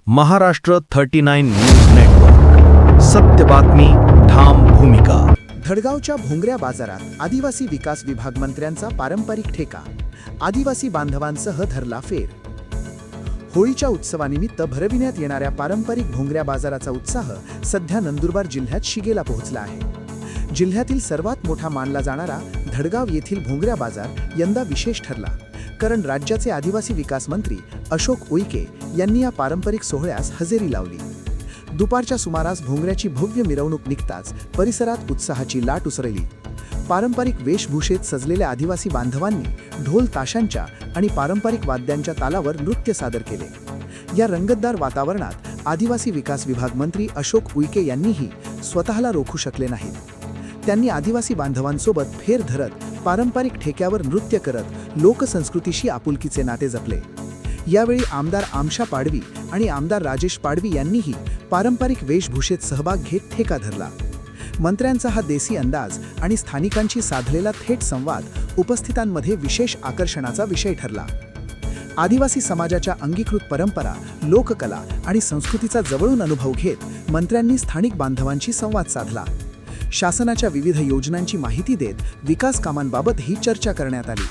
Maharashtra 39 news network, सत्य बातमी, ठाम भूमिका। धडगावच्या भोंगऱ्या बाजारात आदिवासी विकास विभाग मंत्र्यांचा पारंपरिक ठेका, आदिवासी बांधवांसह धरला फेर। होळीच्या उत्सवानिमित्त भरविण्यात येणाऱ्या पारंपरिक भोंगऱ्या बाजाराचा उत्साह सध्या नंदुरबार जिल्ह्यात शिगेला पोहोचला आहे। जिल्ह्यातील सर्वात मोठा मानला जाणारा धडगाव येथील भोंगऱ्या बाजार यंदा विशेष ठरला, कारण राज्याचे आदिवासी विकास मंत्री अशोक उईके यांनी या पारंपरिक सोहळ्यास हजेरी लावली। दुपारच्या सुमारास भोंगऱ्याची भव्य मिरवणूक निघताच परिसरात उत्साहाची लाट उसळली। पारंपरिक वेशभूषेत सजलेल्या आदिवासी बांधवांनी ढोल ताशांच्या आणि पारंपरिक वाद्यांच्या तालावर नृत्य सादर केले। या रंगतदार वातावरणात आदिवासी विकास विभाग मंत्री अशोक उईके यांनीही स्वतःला रोखू शकले नाहीत। त्यांनी आदिवासी बांधवांसोबत फेर धरत पारंपरिक ठेक्यावर नृत्य करत लोकसंस्कृतीशी आपुलकीचे नाते जपले। यावेळी आमदार आमशा पाडवी आणि आमदार राजेश पाडवी यांनीही पारंपरिक वेशभूषेत सहभाग घेत ठेका धरला। मंत्र्यांचा हा देसी अंदाज आणि स्थानिकांशी साधलेला थेट संवाद उपस्थितांमध्ये विशेष आकर्षणाचा विषय ठरला। आदिवासी समाजाच्या अंगीकृत परंपरा, लोककला आणि संस्कृतीचा जवळून अनुभव घेत मंत्र्यांनी स्थानिक बांधवांशी संवाद साधला। शासनाच्या विविध योजनांची माहिती देत विकास कामांबाबतही चर्चा करण्यात आली।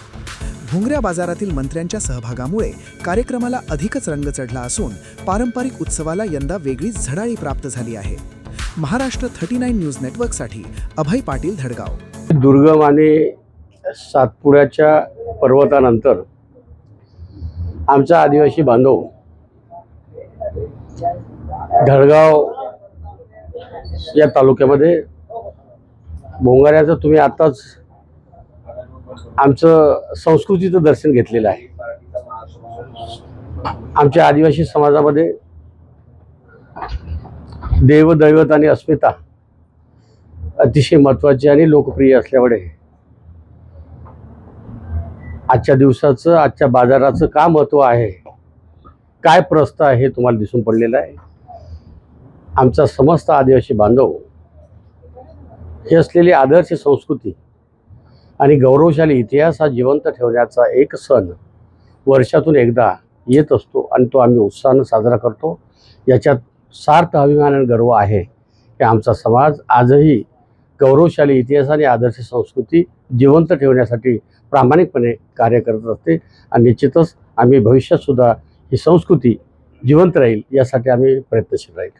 भोंगऱ्या बाजारातील मंत्र्यांच्या सहभागामुळे कार्यक्रमाला अधिकच रंग चढला असून पारंपरिक उत्सवाला यंदा वेगळीच झळाळी प्राप्त झाली आहे। महाराष्ट्र 39 न्यूज नेटवर्कसाठी अभय पाटील, धडगाव। दुर्गम आणि सातपुड्याच्या पर्वतानंतर आमचा आदिवासी बांधव धडगाव या तालुक्यामध्ये भोंगऱ्याचं तुम्ही आताच आमचं संस्कृतीचं दर्शन घेतलेलं आहे। आमच्या आदिवासी समाजामध्ये देवदैवत आणि अस्मिता अतिशय महत्त्वाची आणि लोकप्रिय असल्यामुळे आजच्या दिवसाचं, आजच्या बाजाराचं का महत्त्व आहे, काय प्रस्थ आहे हे तुम्हाला दिसून पडलेलं आहे। आमचा समस्त आदिवासी बांधव हे असलेली आदर्श संस्कृती आणि गौरवशाली इतिहास हा जिवंत ठेवण्याचा एक सण वर्षातून एकदा येत असतो आणि तो आम्ही उत्साहानं साजरा करतो। याच्यात सार्थ अभिमान आणि गर्व आहे की आमचा समाज आजही गौरवशाली इतिहास आणि आदर्श संस्कृती जिवंत ठेवण्यासाठी प्रामाणिकपणे कार्य करत असते आणि निश्चितच आम्ही भविष्यात सुद्धा ही संस्कृती जिवंत राहील यासाठी आम्ही प्रयत्नशील राहील।